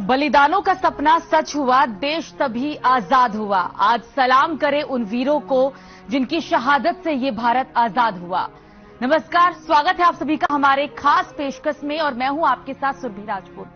बलिदानों का सपना सच हुआ, देश तभी आजाद हुआ। आज सलाम करें उन वीरों को जिनकी शहादत से ये भारत आजाद हुआ। नमस्कार, स्वागत है आप सभी का हमारे खास पेशकश में और मैं हूं आपके साथ सुरभि राजपूत।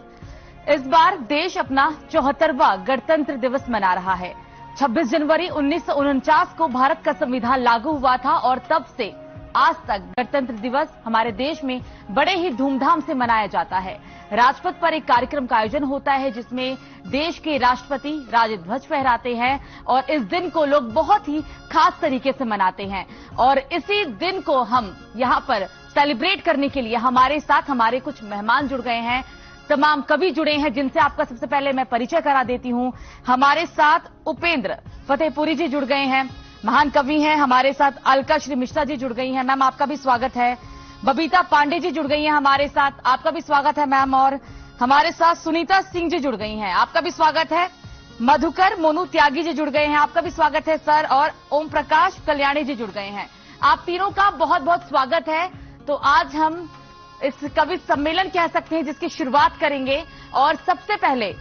इस बार देश अपना 74वां गणतंत्र दिवस मना रहा है। 26 जनवरी 1949 को भारत का संविधान लागू हुआ था और तब से आज तक गणतंत्र दिवस हमारे देश में बड़े ही धूमधाम से मनाया जाता है। राजपथ पर एक कार्यक्रम का आयोजन होता है जिसमें देश के राष्ट्रपति राज्य ध्वज फहराते हैं और इस दिन को लोग बहुत ही खास तरीके से मनाते हैं। और इसी दिन को हम यहां पर सेलिब्रेट करने के लिए हमारे साथ हमारे कुछ मेहमान जुड़ गए हैं, तमाम कवि जुड़े हैं जिनसे आपका सबसे पहले मैं परिचय करा देती हूं। हमारे साथ उपेंद्र फतेहपुरी जी जुड़ गए हैं, महान कवि हैं। हमारे साथ अलका श्री मिश्रा जी जुड़ गई हैं, मैम आपका भी स्वागत है। बबीता पांडे जी जुड़ गई हैं हमारे साथ, आपका भी स्वागत है मैम। और हमारे साथ सुनीता सिंह जी जुड़ गई हैं, आपका भी स्वागत है। मधुकर मोनू त्यागी जी जुड़ गए हैं, आपका भी स्वागत है सर। और ओम प्रकाश कल्याणी जी जुड़ गए हैं, आप तीनों का बहुत बहुत स्वागत है। तो आज हम इस कवि सम्मेलन कह सकते हैं जिसकी शुरुआत करेंगे और सबसे पहले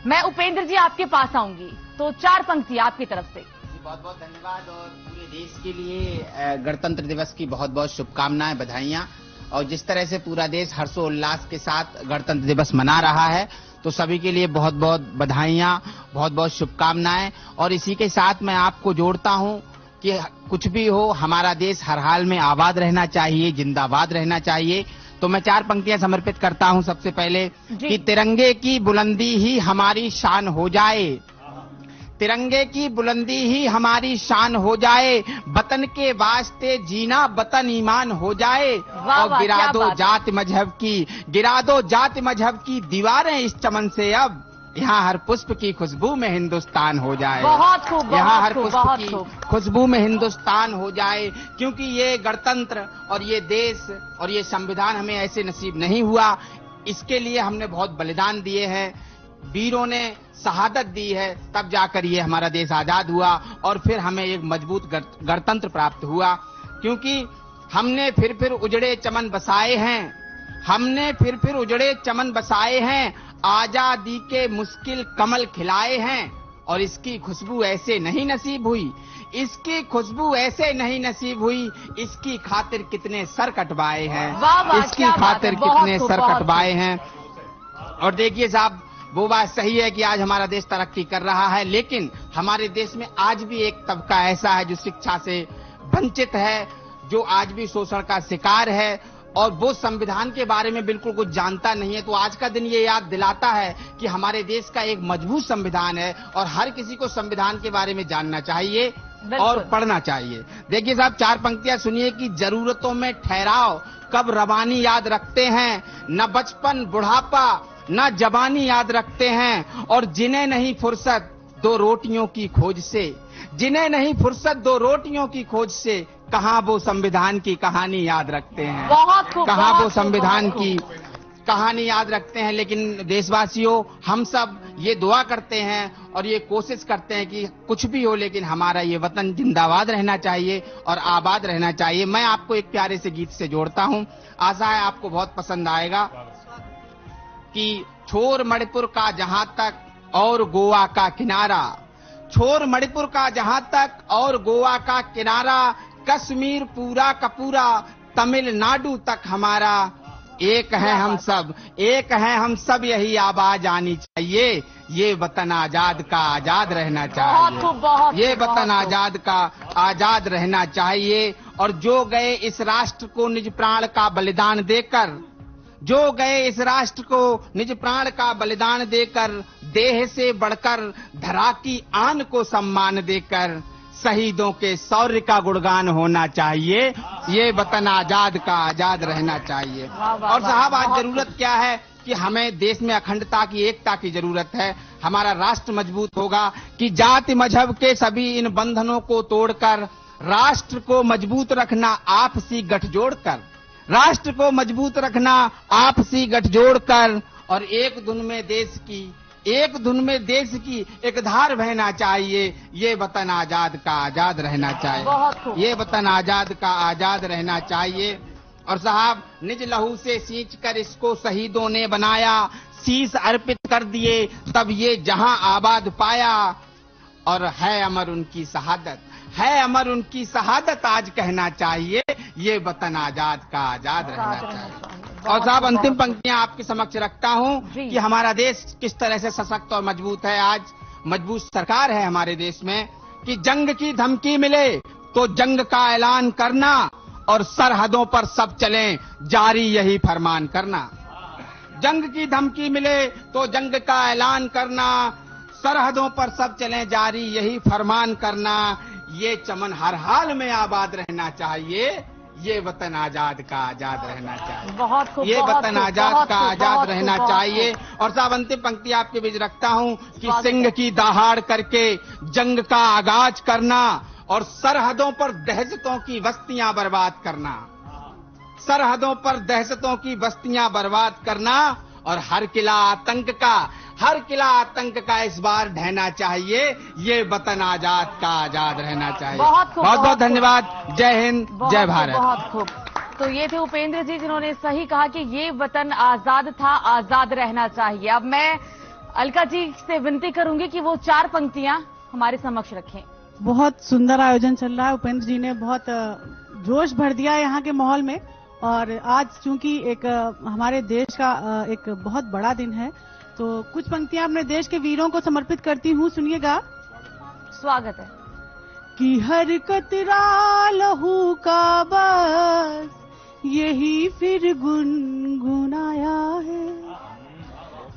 मैं उपेंद्र जी आपके पास आऊंगी, तो 4 पंक्ति आपकी तरफ से। बहुत बहुत धन्यवाद और पूरे देश के लिए गणतंत्र दिवस की बहुत बहुत शुभकामनाएं, बधाइयां। और जिस तरह से पूरा देश हर्षोल्लास के साथ गणतंत्र दिवस मना रहा है तो सभी के लिए बहुत बहुत बधाइयां, बहुत बहुत शुभकामनाएं। और इसी के साथ मैं आपको जोड़ता हूं कि कुछ भी हो हमारा देश हर हाल में आबाद रहना चाहिए, जिंदाबाद रहना चाहिए। तो मैं 4 पंक्तियां समर्पित करता हूं सबसे पहले कि तिरंगे की बुलंदी ही हमारी शान हो जाए, तिरंगे की बुलंदी ही हमारी शान हो जाए, वतन के वास्ते जीना वतन ईमान हो जाए। और गिरा दो जात मजहब की दीवारें इस चमन से, अब यहाँ हर पुष्प की खुशबू में हिंदुस्तान हो जाए। बहुत खूब, यहाँ हर पुष्प की खुशबू में हिंदुस्तान हो जाए। क्योंकि ये गणतंत्र और ये देश और ये संविधान हमें ऐसे नसीब नहीं हुआ, इसके लिए हमने बहुत बलिदान दिए हैं, वीरों ने शहादत दी है, तब जाकर ये हमारा देश आजाद हुआ और फिर हमें एक मजबूत गणतंत्र प्राप्त हुआ। क्योंकि हमने फिर उजड़े चमन बसाए हैं, हमने फिर उजड़े चमन बसाए हैं, आजादी के मुश्किल कमल खिलाए हैं। और इसकी खुशबू ऐसे नहीं नसीब हुई, इसकी खुशबू ऐसे नहीं नसीब हुई, इसकी खातिर कितने सर कटवाए हैं, इसकी खातिर कितने सर कटवाए हैं। और देखिए साहब, वो बात सही है कि आज हमारा देश तरक्की कर रहा है, लेकिन हमारे देश में आज भी एक तबका ऐसा है जो शिक्षा से वंचित है, जो आज भी शोषण का शिकार है और वो संविधान के बारे में बिल्कुल कुछ जानता नहीं है। तो आज का दिन ये याद दिलाता है कि हमारे देश का एक मजबूत संविधान है और हर किसी को संविधान के बारे में जानना चाहिए और पढ़ना चाहिए। देखिए साहब, 4 पंक्तियां सुनिए कि जरूरतों में ठहराव कब रवानी याद रखते हैं, न बचपन बुढ़ापा न जवानी याद रखते हैं। और जिन्हें नहीं फुर्सत 2 रोटियों की खोज से, जिन्हें नहीं फुर्सत 2 रोटियों की खोज से, कहां वो संविधान की कहानी याद रखते हैं, कहां वो संविधान की कहानी याद रखते हैं। लेकिन देशवासियों, हम सब ये दुआ करते हैं और ये कोशिश करते हैं कि कुछ भी हो लेकिन हमारा ये वतन जिंदाबाद रहना चाहिए और आबाद रहना चाहिए। मैं आपको एक प्यारे से गीत से जोड़ता हूं, आशा है आपको बहुत पसंद आएगा। कि छोर मणिपुर का जहां तक और गोवा का किनारा, छोर मणिपुर का जहां तक और गोवा का किनारा, कश्मीर पूरा का पूरा तमिलनाडु तक हमारा, एक है हम सब, एक है हम सब, यही आवाज आनी चाहिए, ये वतन आजाद का आजाद रहना चाहिए, ये वतन आजाद का आजाद रहना चाहिए। और जो गए इस राष्ट्र को निज प्राण का बलिदान देकर, जो गए इस राष्ट्र को निज प्राण का बलिदान देकर, देह से बढ़कर धरा की आन को सम्मान देकर, शहीदों के शौर्य का गुणगान होना चाहिए, ये वतन आजाद का आजाद रहना चाहिए। और साहब, आज जरूरत क्या है कि हमें देश में अखंडता की, एकता की जरूरत है। हमारा राष्ट्र मजबूत होगा कि जाति मजहब के सभी इन बंधनों को तोड़कर राष्ट्र को मजबूत रखना आपसी गठजोड़ कर, राष्ट्र को मजबूत रखना आपसी गठजोड़ कर, और एक धुन में देश की एक धार बहना चाहिए, ये वतन आजाद का आजाद रहना चाहिए, ये वतन आजाद का आजाद रहना चाहिए। और साहब, निज लहू से सींच कर इसको शहीदों ने बनाया, शीश अर्पित कर दिए, तब ये जहां आबाद पाया। और है अमर उनकी शहादत, है अमर उनकी शहादत, आज कहना चाहिए ये वतन आजाद का आजाद रहना चाहिए। और साहब, अंतिम पंक्तियां आपके समक्ष रखता हूं कि हमारा देश किस तरह से सशक्त और मजबूत है। आज मजबूत सरकार है हमारे देश में कि जंग की धमकी मिले तो जंग का ऐलान करना और सरहदों पर सब चलें जारी यही फरमान करना। जंग की धमकी मिले तो जंग का ऐलान करना, सरहदों पर सब चलें जारी यही फरमान करना। ये चमन हर हाल में आबाद रहना चाहिए, ये वतन आजाद का आजाद रहना चाहिए। बहुत खूब, ये बहुत वतन खूब, आजाद बहुत का खूब, आजाद बहुत रहना खूब, चाहिए। और साहब, अंतिम पंक्ति आपके बीच रखता हूं कि सिंह की दहाड़ करके जंग का आगाज करना और सरहदों पर दहशतों की बस्तियां बर्बाद करना, सरहदों पर दहशतों की बस्तियां बर्बाद करना और हर किला आतंक का इस बार ढहना चाहिए। ये वतन आजाद का आजाद रहना चाहिए। बहुत खूब, बहुत बहुत धन्यवाद। जय हिंद, जय भारत। बहुत खूब। तो ये थे उपेंद्र जी जिन्होंने सही कहा कि ये वतन आजाद था, आजाद रहना चाहिए। अब मैं अलका जी से विनती करूंगी कि वो 4 पंक्तियां हमारे समक्ष रखें। बहुत सुंदर आयोजन चल रहा है। उपेंद्र जी ने बहुत जोश भर दिया है यहाँ के माहौल में। और आज चूंकि एक हमारे देश का एक बहुत बड़ा दिन है, तो कुछ पंक्तियां अपने देश के वीरों को समर्पित करती हूँ, सुनिएगा। स्वागत है। कि हर कतरा लहू का बस यही फिर गुनगुनाया है,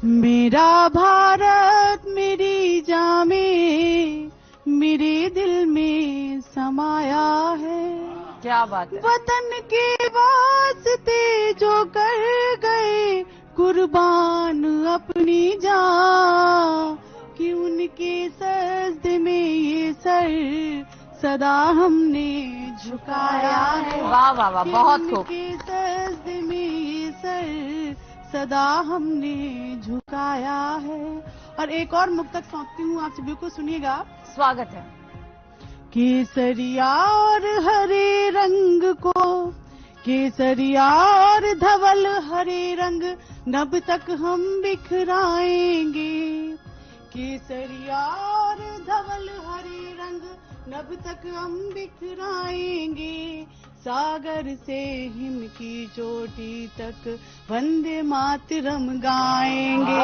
मेरा भारत मेरी जान में मेरे दिल में समाया है। क्या बात है। वतन के वास्ते जो कर गए कुर्बान अपनी जान, कि उनके सजदे में ये सर सदा हमने झुकाया है। वाह वाह वाह, बहुत खूब। उनके सजदे में ये सर सदा हमने झुकाया है। और एक और मुक्तक सौंपती हूँ आप सभी को, सुनिएगा। स्वागत है। केसरिया और हरे रंग को, केसरिया और धवल हरे रंग नभ तक हम बिखराएंगे, केसरिया और धवल हरे रंग नभ तक हम बिखराएंगे, सागर से हिम की चोटी तक वंदे मातरम गाएंगे,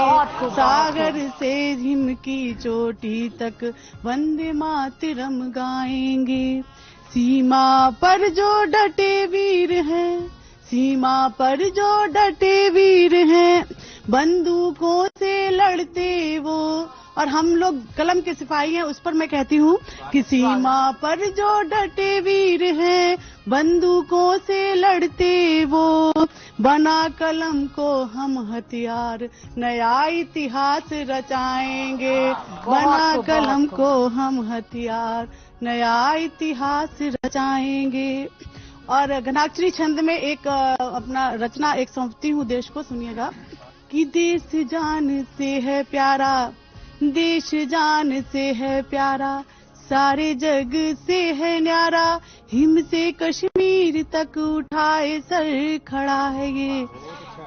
सागर से हिम की चोटी तक वंदे मातरम गाएंगे। सीमा पर जो डटे वीर हैं, सीमा पर जो डटे वीर हैं, बंदूकों से लड़ते वो, और हम लोग कलम के सिपाही हैं, उस पर मैं कहती हूँ कि सीमा पर जो डटे वीर हैं, बंदूकों से लड़ते वो, बना कलम को हम हथियार नया इतिहास रचाएंगे, बना कलम को हम हथियार नया इतिहास रचाएंगे। और घनाक्षरी छंद में एक अपना रचना एक सौंपती हूँ देश को, सुनिएगा। कि देश जान से है प्यारा, देश जान से है प्यारा, सारे जग से है न्यारा, हिम से कश्मीर तक उठाए सर खड़ा है ये,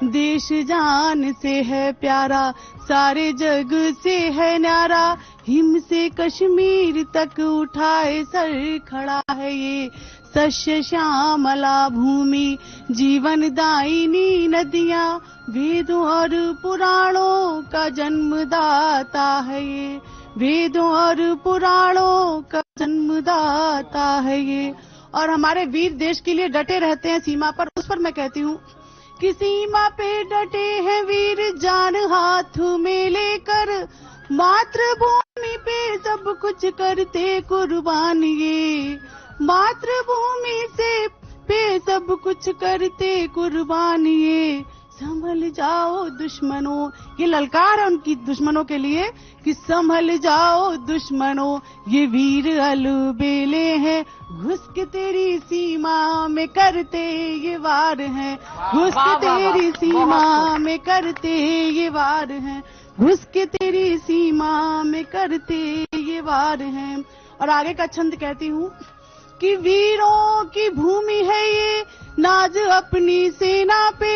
देश जान से है प्यारा, सारे जग से है न्यारा, हिम से कश्मीर तक उठाए सर खड़ा है ये, सस्य श्यामला भूमि जीवन दायिनी नदियाँ, वेदों और पुराणों का जन्मदाता है ये, वेदों और पुराणों का जन्मदाता है ये। और हमारे वीर देश के लिए डटे रहते हैं सीमा पर, उस पर मैं कहती हूँ कि सीमा पे डटे हैं वीर, जान हाथ में लेकर, मातृभूमि पे सब कुछ करते कुर्बान ये, मातृभूमि से पे सब कुछ करते कुर्बान ये, संभल जाओ दुश्मनों, ये ललकार है उनकी दुश्मनों के लिए कि संभल जाओ दुश्मनों, ये वीर अलबेले हैं, घुस के तेरी सीमा में करते ये वार हैं, घुस के तेरी सीमा में करते ये वार हैं, घुस के तेरी सीमा में करते ये वार हैं। और आगे का छंद कहती हूँ कि वीरों की भूमि है ये, नाज अपनी सेना पे,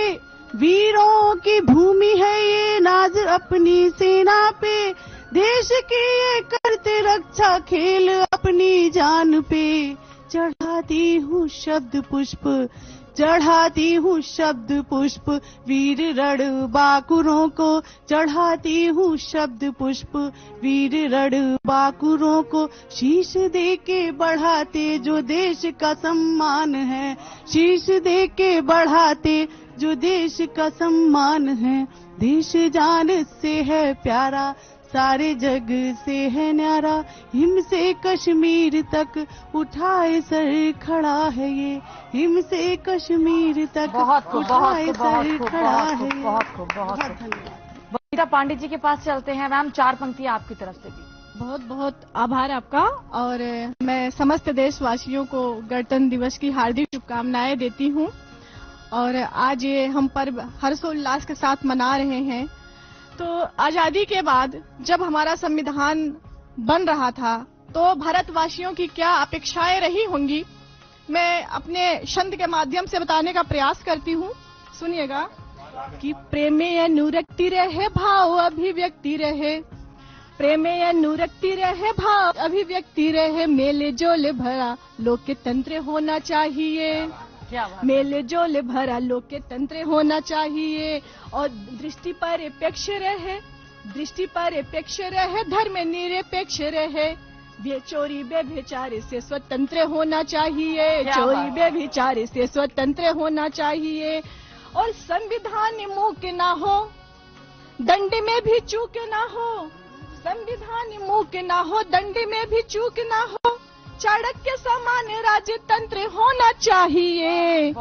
वीरों की भूमि है ये, नाज अपनी सेना पे, देश की ये करते रक्षा, खेल अपनी जान पे। चढ़ाती हूँ शब्द पुष्प, चढ़ाती हूँ शब्द पुष्प, वीर रणबांकुरों को। चढ़ाती हूँ शब्द पुष्प, वीर रणबांकुरों को। शीश दे के बढ़ाते जो देश का सम्मान है, शीश दे के बढ़ाते जो देश का सम्मान है। देश जान से है प्यारा, सारे जग से है न्यारा, हिम से कश्मीर तक उठाए सर खड़ा है ये, हिम से कश्मीर तक उठाए सर खड़ा है ये। बहुत धन्यवाद। वनिता पांडे जी के पास चलते हैं। मैम, 4 पंक्तियां आपकी तरफ से भी। बहुत बहुत आभार आपका। और मैं समस्त देशवासियों को गणतंत्र दिवस की हार्दिक शुभकामनाएं देती हूं। और आज ये हम पर्व हर्षोल्लास के साथ मना रहे हैं। तो आजादी के बाद जब हमारा संविधान बन रहा था तो भारतवासियों की क्या अपेक्षाएं रही होंगी, मैं अपने छंद के माध्यम से बताने का प्रयास करती हूँ। सुनिएगा कि प्रेमे अनुरक्ति रहे भाव अभिव्यक्ति रहे, प्रेमे अनुरक्ति रहे भाव अभिव्यक्ति रहे, मेले जोले भरा लोकतंत्र होना चाहिए, मेले जोले भरा लोकतंत्र होना चाहिए। और दृष्टि पर अपेक्ष रहे, दृष्टि पर अपेक्ष रहे, धर्म निरपेक्ष रहे, चोरी बेभिचार से स्वतंत्र होना चाहिए, चोरी बेभिचार से स्वतंत्र होना चाहिए। और संविधान मूक ना हो, दंड में भी चूक ना हो, संविधान मूक ना हो, दंड में भी चूक ना हो, चाणक्य समान राजतंत्र होना चाहिए।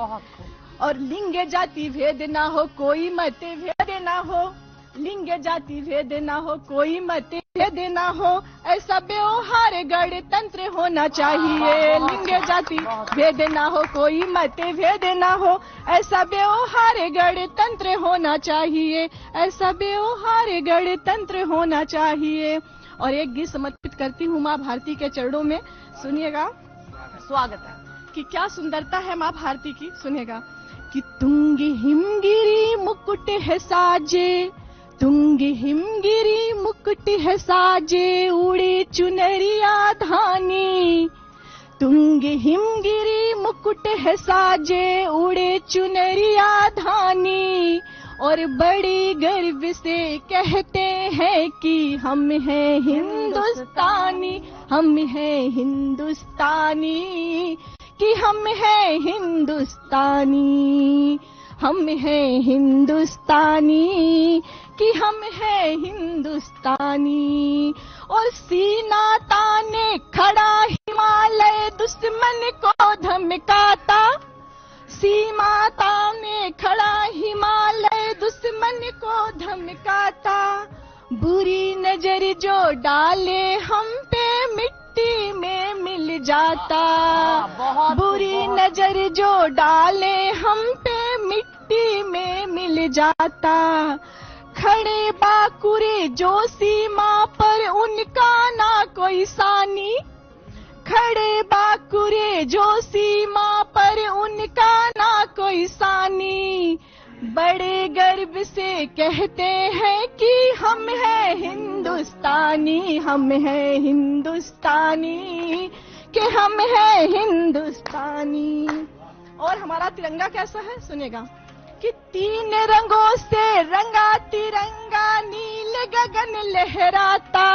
और लिंग जाति भेद ना हो, कोई मत भेद ना हो, लिंग जाति भेद ना हो, कोई मत भेद ना हो, ऐसा व्यवहार गणतंत्र होना चाहिए। लिंग जाति भेद ना हो, कोई मत भेद ना हो, ऐसा व्यवहार गणतंत्र होना चाहिए, ऐसा व्यवहार गणतंत्र होना चाहिए। और एक गीत समर्पित करती हूँ माँ भारती के चरणों में। सुनिएगा, स्वागत है। कि क्या सुंदरता है माँ भारती की। सुनिएगा कि तुंग हिमगिरी मुकुट है साजे, तुंग हिमगिरी मुकुट है साजे, उड़े चुनरिया धानी, तुंग हिमगिरी मुकुट है साजे, उड़े चुनरिया धानी। और बड़ी गर्व से कहते हैं कि हम हैं हिंदुस्तानी, हम हैं हिंदुस्तानी, कि हम हैं हिंदुस्तानी, हम हैं हिंदुस्तानी, कि हम हैं हिंदुस्तानी। और सीना ताने खड़ा हिमालय दुश्मन को धमकाता, सीमा ताने खड़ा हिमालय दुश्मन को धमकाता। बुरी नजर जो डाले हम पे मिट्टी में मिल जाता, बुरी नजर जो डाले हम पे मिट्टी में मिल जाता। खड़े बाकुरे जो सीमा पर उनका ना कोई सानी, खड़े बाकुरे जो सीमा पर उनका ना कोई सानी। बड़े गर्व से कहते हैं कि हम हैं हिंदुस्तानी, हम हैं हिंदुस्तानी, कि हम हैं हिंदुस्तानी। और हमारा तिरंगा कैसा है सुनिएगा कि 3 रंगों से रंगा तिरंगा, नील गगन लहराता,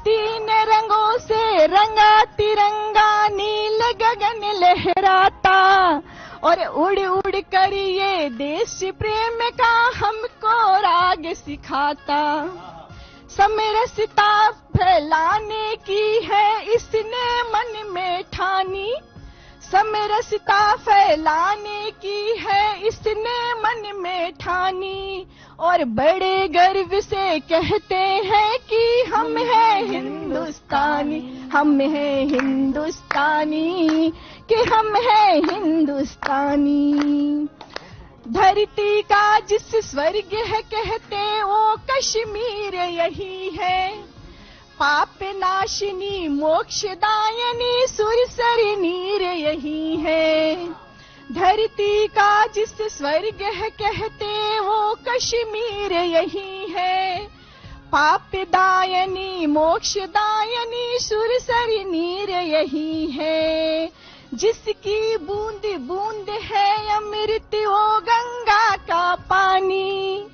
3 रंगों से रंगा तिरंगा, नील गगन लहराता। और उड़ उड़ कर ये देश प्रेम का हमको राग सिखाता। समरसता फैलाने की है इसने मन में ठानी, समरसता फैलाने की है इसने मन में ठानी। और बड़े गर्व से कहते हैं कि हम हैं हिंदुस्तानी, हम हैं हिंदुस्तानी, कि हम हैं हिंदुस्तानी। धरती का जिस स्वर्ग है कहते वो कश्मीर यही है, पाप नाशिनी मोक्षदायनी सुरसरी नीर यही है। धरती का जिस स्वर्ग है कहते वो कश्मीर यही है। पापदायनी मोक्षदायनी सुरसरी नीर यही है। जिसकी बूंद बूंद है अमृत वो गंगा का पानी।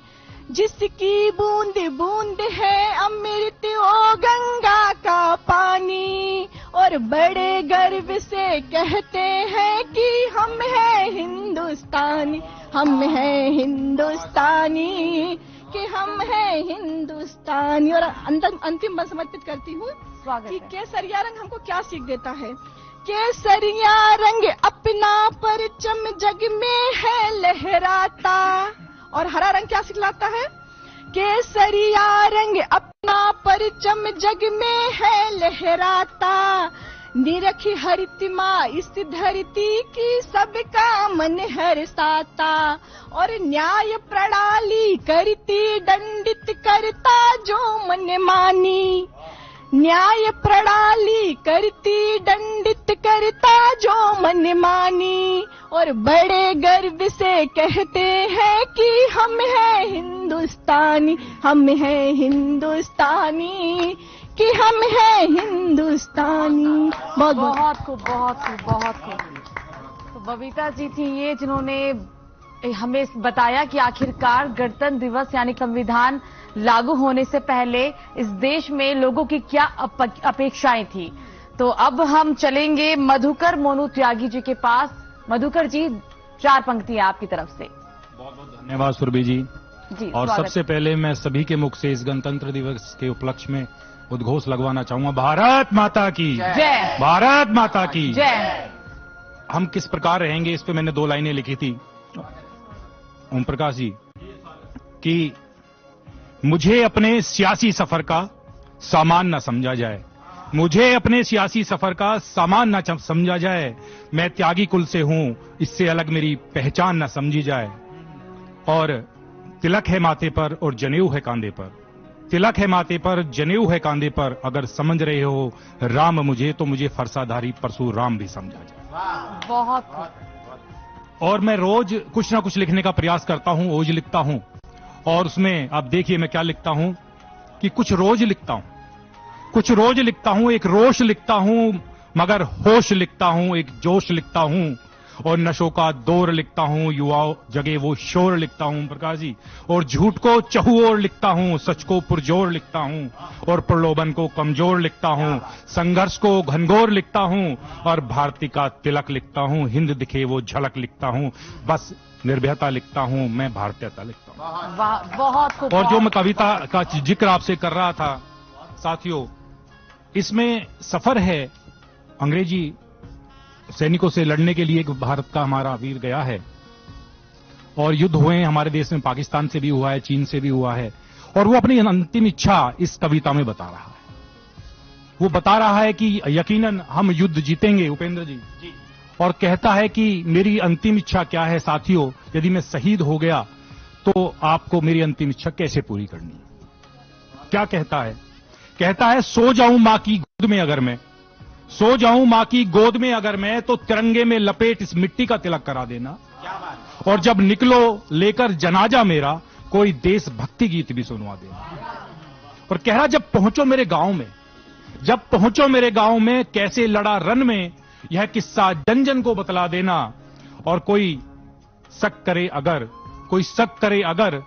जिसकी बूंद बूंद है अमृत वो गंगा का पानी। और बड़े गर्व से कहते हैं कि हम हैं हिंदुस्तानी, हम हैं हिंदुस्तानी, कि हम हैं हिंदुस्तानी। और अंतिम बात समर्पित करती हूँ कि केसरिया रंग हमको क्या सीख देता है। केसरिया रंग अपना परचम जग में है लहराता। और हरा रंग क्या सिखलाता है? केसरिया रंग अपना परचम जग में है लहराता। निरखी हरितिमा इस धरती की सबका मन हर्षाता। और न्याय प्रणाली करती दंडित करता जो मन मानी। न्याय प्रणाली करती दंडित करता जो मन मानी। और बड़े गर्व से कहते हैं कि हम हैं हिंदुस्तानी, हम हैं हिंदुस्तानी, कि हम हैं हिंदुस्तानी। बहुत खूब, बहुत खूब, बहुत खूब। तो बबीता जी थी ये जिन्होंने हमें बताया कि आखिरकार गणतंत्र दिवस यानी संविधान लागू होने से पहले इस देश में लोगों की क्या अपेक्षाएं थी। तो अब हम चलेंगे मधुकर मोनू त्यागी जी के पास। मधुकर जी, 4 पंक्तियां आपकी तरफ से। बहुत बहुत धन्यवाद सुरभि जी। और सबसे पहले मैं सभी के मुख से इस गणतंत्र दिवस के उपलक्ष्य में उद्घोष लगवाना चाहूंगा, भारत माता की जय, भारत माता की जय। हम किस प्रकार रहेंगे इस पे मैंने 2 लाइनें लिखी थी ओम प्रकाश जी कि मुझे अपने सियासी सफर का सामान न समझा जाए, मुझे अपने सियासी सफर का सामान न समझा जाए। मैं त्यागी कुल से हूं, इससे अलग मेरी पहचान न समझी जाए। और तिलक है माथे पर और जनेऊ है कांधे पर, तिलक है माथे पर जनेऊ है कांधे पर। अगर समझ रहे हो राम मुझे तो मुझे फरसाधारी परशुराम भी समझा जाए। बहुत। और मैं रोज कुछ ना कुछ लिखने का प्रयास करता हूं, ओज लिखता हूं। और उसमें आप देखिए मैं क्या लिखता हूं कि कुछ रोज लिखता हूं, कुछ रोज लिखता हूं, एक रोष लिखता हूं मगर होश लिखता हूं, एक जोश लिखता हूं। और नशों का दौर लिखता हूं, युवाओं जगे वो शोर लिखता हूं प्रकाश जी। और झूठ को चहुओर लिखता हूं, सच को पुरजोर लिखता हूं। और प्रलोभन को कमजोर लिखता हूं, संघर्ष को घनघोर लिखता हूं। और भारती का तिलक लिखता हूं, हिंद दिखे वो झलक लिखता हूं। बस निर्भयता लिखता हूं, मैं भारतीयता लिखता हूं। बहुत खूब। और जो मैं कविता का जिक्र आपसे कर रहा था साथियों, इसमें सफर है अंग्रेजी सैनिकों से लड़ने के लिए। एक भारत का हमारा वीर गया है और युद्ध हुए हैं हमारे देश में, पाकिस्तान से भी हुआ है, चीन से भी हुआ है। और वो अपनी अंतिम इच्छा इस कविता में बता रहा है। वो बता रहा है कि यकीनन हम युद्ध जीतेंगे उपेंद्र जी। और कहता है कि मेरी अंतिम इच्छा क्या है साथियों, यदि मैं शहीद हो गया तो आपको मेरी अंतिम इच्छा कैसे पूरी करनी है। क्या कहता है? कहता है सो जाऊं मां की गोद में अगर मैं, सो जाऊं मां की गोद में अगर मैं, तो तिरंगे में लपेट इस मिट्टी का तिलक करा देना। और जब निकलो लेकर जनाजा मेरा, कोई देशभक्ति गीत भी सुनवा देना। और कह रहा जब पहुंचो मेरे गांव में, जब पहुंचो मेरे गांव में, कैसे लड़ा रन में, यह किस्सा जन जन को बतला देना। और कोई शक करे अगर, कोई शक करे अगर,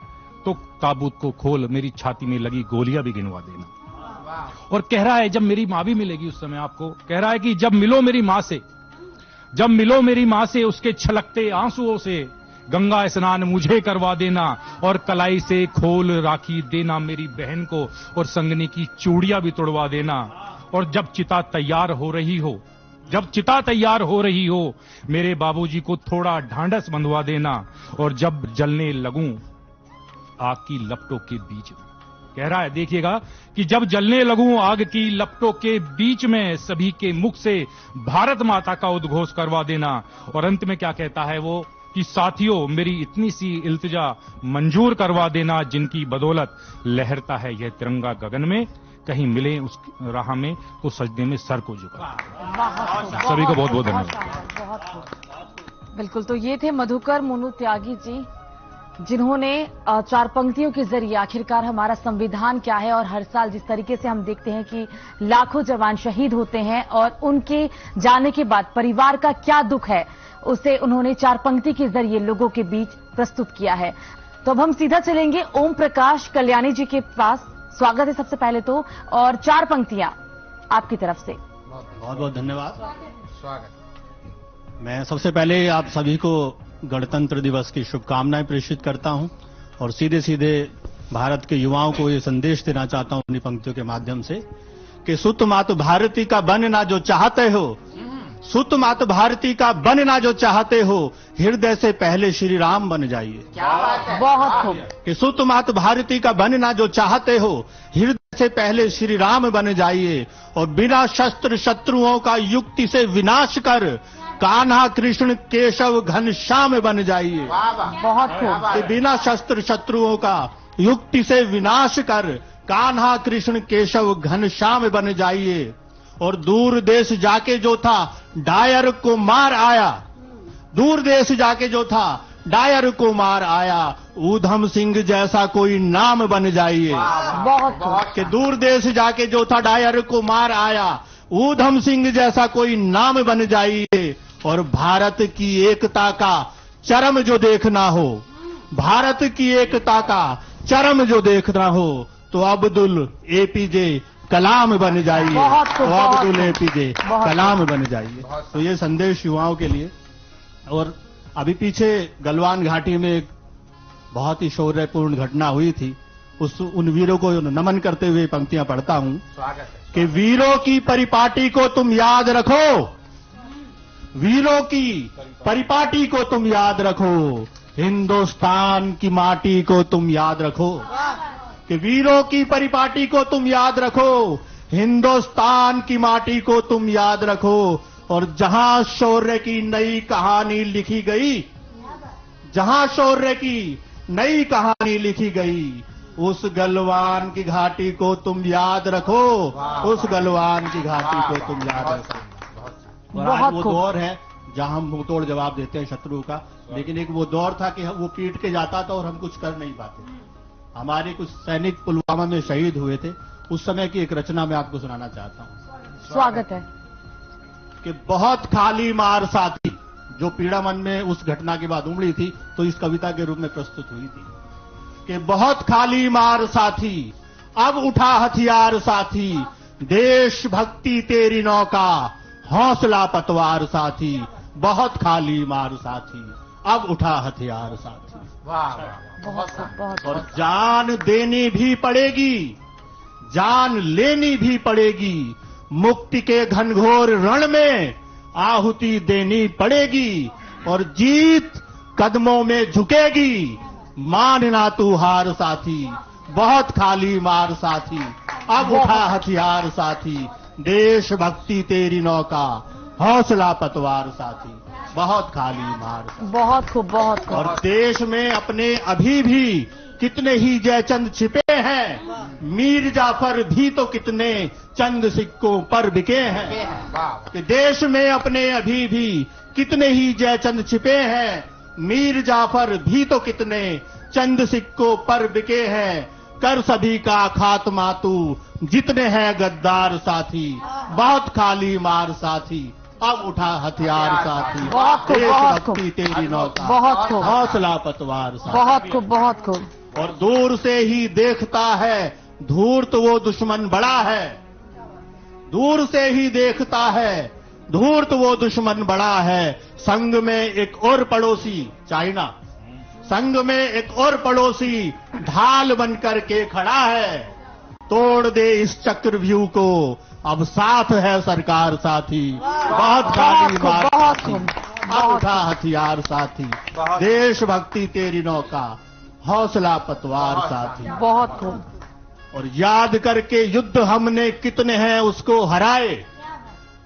तो ताबूत को खोल मेरी छाती में लगी गोलियां भी गिनवा देना। और कह रहा है जब मेरी मां भी मिलेगी उस समय आपको, कह रहा है कि जब मिलो मेरी मां से, जब मिलो मेरी मां से, उसके छलकते आंसुओं से गंगा स्नान मुझे करवा देना। और कलाई से खोल राखी देना मेरी बहन को, और संगनी की चूड़ियां भी तोड़वा देना। और जब चिता तैयार हो रही हो, जब चिता तैयार हो रही हो, मेरे बाबूजी को थोड़ा ढांढस बंधवा देना। और जब जलने लगूं आग की लपटों के बीच में, कह रहा है देखिएगा कि जब जलने लगूं आग की लपटों के बीच में, सभी के मुख से भारत माता का उद्घोष करवा देना। और अंत में क्या कहता है वो कि साथियों मेरी इतनी सी इल्तिजा मंजूर करवा देना, जिनकी बदौलत लहरता है यह तिरंगा गगन में, कहीं मिले उस राह में तो सजदे में सर को झुका। सभी को बहुत बहुत धन्यवाद। बिल्कुल, तो ये थे मधुकर मोनू त्यागी जी, जिन्होंने 4 पंक्तियों के जरिए आखिरकार हमारा संविधान क्या है और हर साल जिस तरीके से हम देखते हैं कि लाखों जवान शहीद होते हैं और उनके जाने के बाद परिवार का क्या दुख है, उसे उन्होंने 4 पंक्ति के जरिए लोगों के बीच प्रस्तुत किया है। तो अब हम सीधा चलेंगे ओम प्रकाश कल्याणी जी के पास। स्वागत है सबसे पहले तो, और 4 पंक्तियां आपकी तरफ से। बहुत बहुत धन्यवाद। स्वागत। मैं सबसे पहले आप सभी को गणतंत्र दिवस की शुभकामनाएं प्रेषित करता हूं और सीधे सीधे भारत के युवाओं को ये संदेश देना चाहता हूं अपनी पंक्तियों के माध्यम से कि सुत मात भारती का बनना जो चाहते हो, सुत मात भारती का बनना जो चाहते हो, हृदय से पहले श्री राम बन जाइए। क्या बात है, बहुत खूब। कि सुत मात भारती का बनना जो चाहते हो, हृदय से पहले श्री राम बन जाइए और बिना शस्त्र शत्रुओं का युक्ति से विनाश कर कान्हा कृष्ण केशव घनश्याम बन जाइए। बहुत खूब। कि बिना शस्त्र शत्रुओं का युक्ति से विनाश कर कान्हा कृष्ण केशव घनश्याम बन जाइए। और दूर देश जाके जो था डायर को मार आया, दूर देश जाके जो था डायर को मार आया, ऊधम सिंह जैसा कोई नाम बन जाइए। बहुत खूब। कि दूर देश जाके जो था डायर को मार आया, ऊधम सिंह जैसा कोई नाम बन जाइए। और भारत की एकता का चरम जो देखना हो, भारत की एकता का चरम जो देखना हो, तो अब्दुल एपीजे कलाम बन जाइए। बहुत खूब, तो बहुत अब्दुल खूब। एपीजे बहुत कलाम बन जाइए। तो ये संदेश युवाओं के लिए। और अभी पीछे गलवान घाटी में एक बहुत ही शौर्यपूर्ण घटना हुई थी, उन वीरों को नमन करते हुए पंक्तियां पढ़ता हूं। स्वागत है। कि वीरों की परिपाटी को तुम याद रखो, वीरों की परिपाटी को तुम याद रखो, हिंदुस्तान की माटी को तुम याद रखो। कि वीरों की परिपाटी को तुम याद रखो, हिंदुस्तान की माटी को तुम याद रखो। और जहां शौर्य की नई कहानी लिखी गई, जहां शौर्य की नई कहानी लिखी गई, उस गलवान की घाटी को तुम याद रखो, उस गलवान की घाटी को तुम याद रखो। और आज वो दौर है जहां हम मुंहतोड़ जवाब देते हैं शत्रु का, लेकिन एक वो दौर था कि वो पीट के जाता था और हम कुछ कर नहीं पाते। हमारे कुछ सैनिक पुलवामा में शहीद हुए थे, उस समय की एक रचना मैं आपको सुनाना चाहता हूं। स्वागत है। कि बहुत खाली मार साथी, जो पीड़ा मन में उस घटना के बाद उमड़ी थी, तो इस कविता के रूप में प्रस्तुत हुई थी। कि बहुत खाली मार साथी, अब उठा हथियार साथी, देश भक्ति तेरी नौका, हौसला पतवार साथी। बहुत खाली मार साथी, अब उठा हथियार साथी। वाह, बहुत खूब, बहुत और जान देनी भी पड़ेगी, जान लेनी भी पड़ेगी, मुक्ति के घनघोर रण में आहुति देनी पड़ेगी। और जीत कदमों में झुकेगी, मानना तू हार साथी। बहुत खाली मार साथी, अब उठा हथियार साथी, देश भक्ति तेरी नौका, हौसला पतवार साथी। बहुत खाली मार साथी। बहुत खूब, बहुत खूब। और देश में अपने अभी भी कितने ही जयचंद छिपे हैं, मीर जाफर भी तो कितने चंद सिक्कों पर बिके हैं। कि देश में अपने अभी भी कितने ही जयचंद छिपे हैं, मीर जाफर भी तो कितने चंद सिक्कों पर बिके हैं। कर सभी का खात्मा तू, जितने हैं गद्दार साथी। बहुत खाली मार साथी, अब उठा हथियार साथी। बहुत खूब, देश बहुत खूब। भक्ति तेरी नौका, बहुत खूब। हौसला पतवार साथी। बहुत खूब, बहुत खूब। और दूर से ही देखता है धूर्त वो दुश्मन बड़ा है, दूर से ही देखता है धूर्त वो दुश्मन बड़ा है। संग में एक और पड़ोसी, चाइना, संग में एक और पड़ोसी ढाल बनकर के खड़ा है। तोड़ दे इस चक्रव्यूह को, अब साथ है सरकार साथी। बहुत खाली मार बहुत साथी, खूब, अब उठा हथियार साथी। देश भक्ति तेरी नौका, हौसला पतवार साथी। बहुत खूब। और याद करके युद्ध हमने कितने हैं उसको हराए।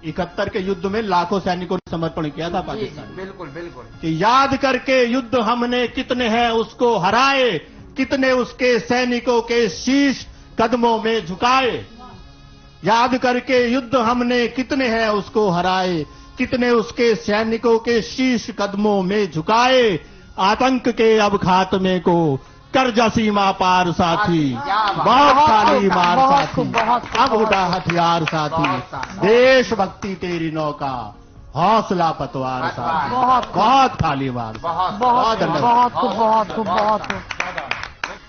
71 के युद्ध में लाखों सैनिकों ने समर्पण किया था पाकिस्तान। बिल्कुल बिल्कुल। कि याद करके युद्ध हमने कितने हैं उसको हराए, कितने उसके सैनिकों के शीश कदमों में झुकाए। याद करके युद्ध हमने कितने हैं उसको हराए, कितने उसके सैनिकों के शीश कदमों में झुकाए, आतंक के अब खात्मे को कर्जा सीमा पार साथी, बहुत खाली मार साथी, अब उठा हथियार साथी, देशभक्ति तेरी नौका, हौसला पतवार साथी, बहुत खाली मार, बहुत।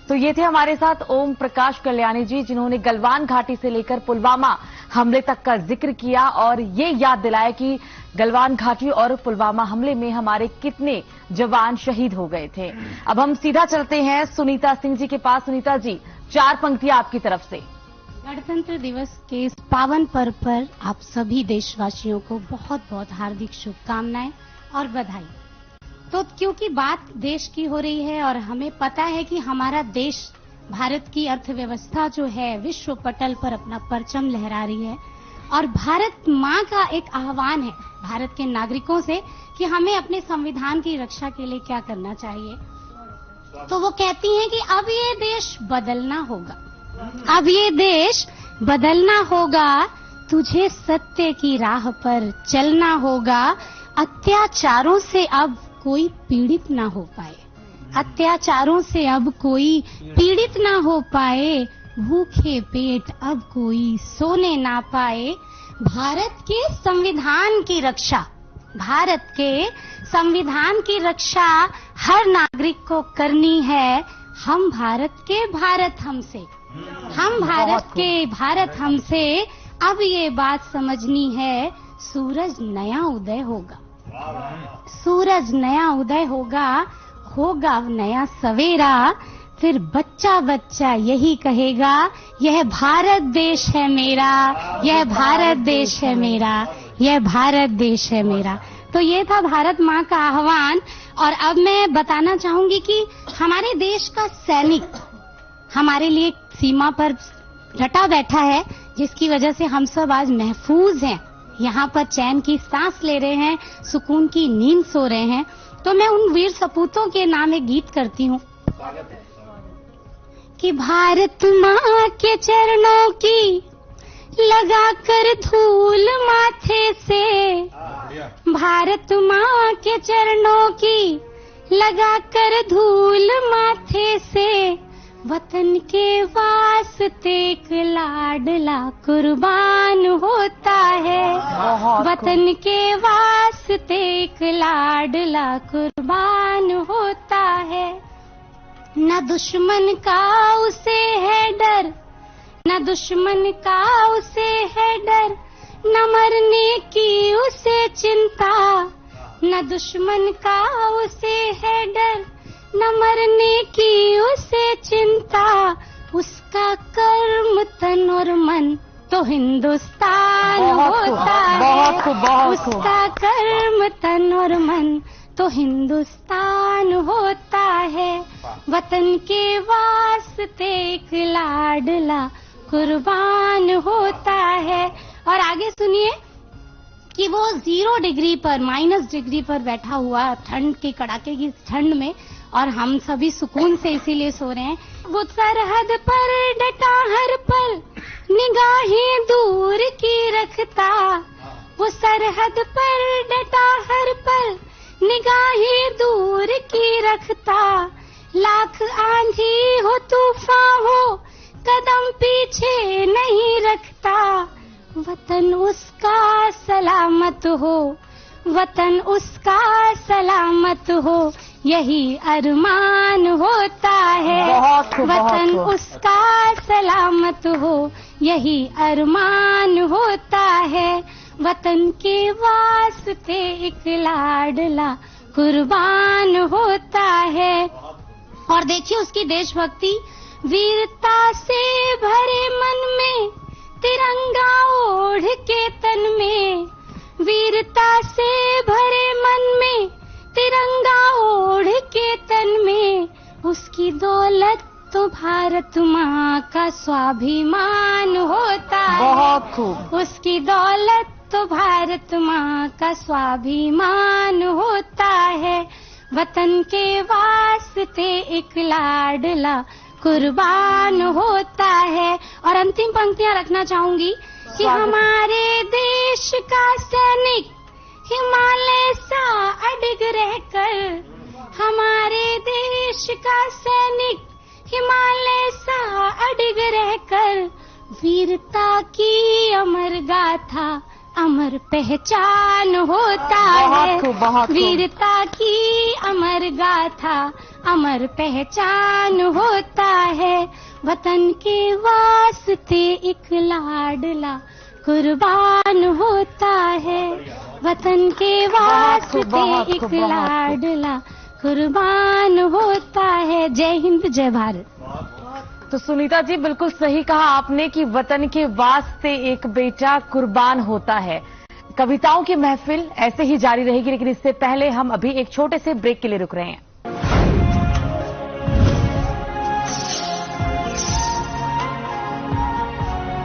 तो ये थे हमारे साथ ओम प्रकाश कल्याणी जी, जिन्होंने गलवान घाटी से लेकर पुलवामा हमले तक का जिक्र किया और ये याद दिलाया कि गलवान घाटी और पुलवामा हमले में हमारे कितने जवान शहीद हो गए थे। अब हम सीधा चलते हैं सुनीता सिंह जी के पास। सुनीता जी, 4 पंक्तियां आपकी तरफ से। गणतंत्र दिवस के इस पावन पर्व पर आप सभी देशवासियों को बहुत बहुत हार्दिक शुभकामनाएं और बधाई। तो क्योंकि बात देश की हो रही है और हमें पता है कि हमारा देश, भारत की अर्थव्यवस्था जो है विश्व पटल पर अपना परचम लहरा रही है और भारत माँ का एक आह्वान है भारत के नागरिकों से कि हमें अपने संविधान की रक्षा के लिए क्या करना चाहिए। तो वो कहती हैं कि अब ये देश बदलना होगा, अब ये देश बदलना होगा, तुझे सत्य की राह पर चलना होगा, अत्याचारों से अब कोई पीड़ित ना हो पाए, अत्याचारों से अब कोई पीड़ित ना हो पाए, भूखे पेट अब कोई सोने ना पाए। भारत के संविधान की रक्षा, भारत के संविधान की रक्षा हर नागरिक को करनी है। हम भारत के, भारत हमसे, हम भारत के, भारत हमसे। अब ये बात समझनी है, सूरज नया उदय होगा, सूरज नया उदय होगा, होगा नया सवेरा, फिर बच्चा बच्चा यही कहेगा, यह भारत देश है मेरा, यह भारत देश है मेरा, यह भारत देश है मेरा। तो ये था भारत माँ का आह्वान। और अब मैं बताना चाहूंगी कि हमारे देश का सैनिक हमारे लिए सीमा पर डटा बैठा है, जिसकी वजह से हम सब आज महफूज हैं, यहाँ पर चैन की सांस ले रहे हैं, सुकून की नींद सो रहे हैं। तो मैं उन वीर सपूतों के नाम एक गीत करती हूँ कि भारत माँ के चरणों की लगाकर धूल माथे से, भारत माँ के चरणों की लगाकर धूल माथे से, वतन के वास्ते एक लाडला कुर्बान होता है, वतन के वास्ते एक लाडला कुर्बान होता है। न दुश्मन का उसे है डर, न दुश्मन का उसे है डर, न मरने की उसे चिंता, न दुश्मन का उसे है डर, न मरने की उसे चिंता, उसका कर्म तन और मन तो हिंदुस्तान होता है, उसका कर्म तन और मन तो हिंदुस्तान होता है, वतन के वास्ते एक लाडला कुर्बान होता है। और आगे सुनिए कि वो 0 डिग्री पर, -डिग्री पर बैठा हुआ ठंड के कड़ाके की ठंड में, और हम सभी सुकून से इसीलिए सो रहे हैं। वो सरहद पर डटा हर पल, निगाहें दूर की रखता, वो सरहद पर डटा हर पल, निगाहें दूर की रखता, लाख आंधी हो तूफान हो कदम पीछे नहीं रखता, वतन उसका सलामत हो, वतन उसका सलामत हो, यही अरमान होता है, वतन उसका सलामत हो, यही अरमान होता है, वतन के वास्ते एक लाडला कुर्बान होता है। और देखिए उसकी देशभक्ति, वीरता से भरे मन में, तिरंगा ओढ़ के तन में, वीरता से भरे मन में, तिरंगा ओढ़ के तन में, उसकी दौलत तो भारत माँ का स्वाभिमान होता है, बहुत खूब। उसकी दौलत तो भारत माँ का स्वाभिमान होता है, वतन के वास्ते एक लाडला कुर्बान होता है। और अंतिम पंक्तियां रखना चाहूंगी कि हमारे देश का सैनिक हिमालय सा अडिग रहकर हमारे देश का सैनिक, हिमालय सा अडिग रहकर वीरता की अमर गाथा अमर पहचान होता है। बहुत वीरता की अमर गाथा अमर पहचान होता है। वतन के वास्ते एक लाडला कुर्बान होता है। वतन के वास्ते एक लाडला कुर्बान होता है। जय हिंद, जय भारत। तो सुनीता जी, बिल्कुल सही कहा आपने कि वतन के वास्ते एक बेटा कुर्बान होता है। कविताओं की महफिल ऐसे ही जारी रहेगी, लेकिन इससे पहले हम अभी एक छोटे से ब्रेक के लिए रुक रहे हैं।